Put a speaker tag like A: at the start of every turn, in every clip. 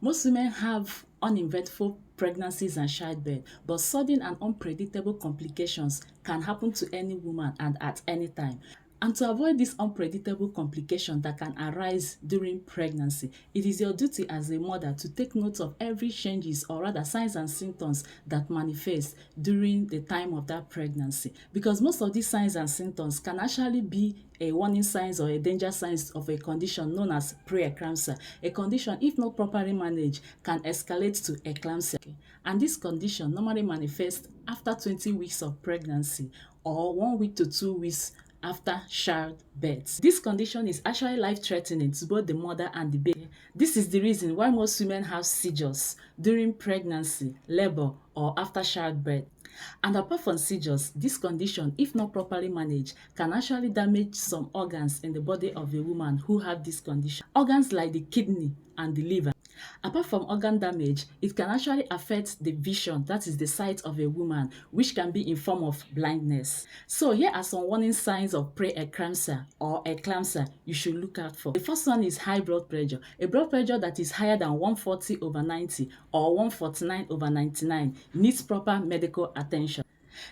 A: Most women have uneventful pregnancies and childbirth, but sudden and unpredictable complications can happen to any woman and at any time. And to avoid this unpredictable complication that can arise during pregnancy, it is your duty as a mother to take note of every changes or rather signs and symptoms that manifest during the time of that pregnancy. Because most of these signs and symptoms can actually be a warning signs or a danger signs of a condition known as preeclampsia. A condition, if not properly managed, can escalate to eclampsia. And this condition normally manifests after 20 weeks of pregnancy or 1 week to 2 weeks after childbirth. This condition is actually life-threatening to both the mother and the baby. This is the reason why most women have seizures during pregnancy, labor, or after childbirth. And apart from seizures, this condition, if not properly managed, can actually damage some organs in the body of a woman who have this condition. Organs like the kidney and the liver. Apart from organ damage, it can actually affect the vision, that is the sight of a woman, which can be in form of blindness. So here are some warning signs of preeclampsia or eclampsia you should look out for. The first one is high blood pressure. A blood pressure that is higher than 140/90 or 149/99 needs proper medical attention.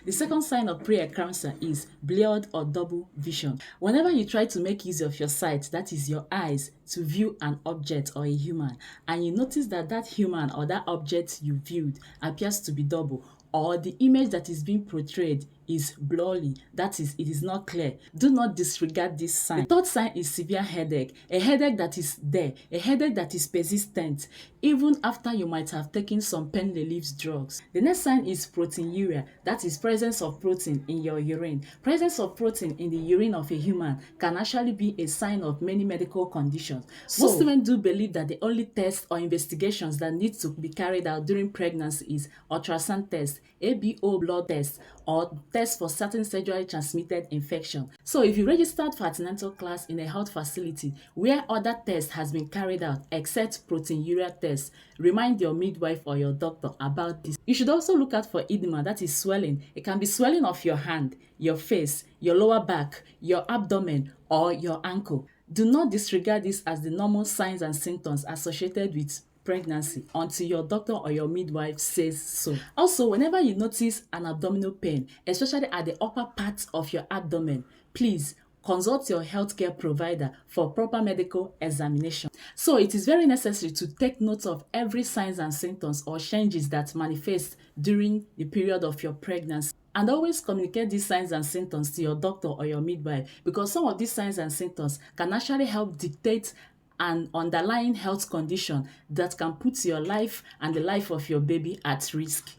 A: The second sign of preeclampsia is blurred or double vision. Whenever you try to make use of your sight, that is your eyes, to view an object or a human, and you notice that that human or that object you viewed appears to be double, or the image that is being portrayed is blurry, that is, it is not clear, do not disregard this sign. The third sign is severe headache, a headache that is there, a headache that is persistent, even after you might have taken some pain relief drugs. The next sign is proteinuria, that is presence of protein in your urine. Presence of protein in the urine of a human can actually be a sign of many medical conditions. Most women do believe that the only tests or investigations that need to be carried out during pregnancy is ultrasound test, ABO blood test, or test for certain sexually transmitted infection. So if you registered for antenatal class in a health facility where other tests has been carried out except proteinuria test, remind your midwife or your doctor about this. You should also look out for edema, that is swelling. It can be swelling of your hand, your face, your lower back, your abdomen, or your ankle. Do not disregard this as the normal signs and symptoms associated with pregnancy until your doctor or your midwife says so. Also, whenever you notice an abdominal pain, especially at the upper part of your abdomen, please consult your healthcare provider for proper medical examination. So it is very necessary to take note of every signs and symptoms or changes that manifest during the period of your pregnancy. And always communicate these signs and symptoms to your doctor or your midwife, because some of these signs and symptoms can actually help dictate an underlying health condition that can put your life and the life of your baby at risk.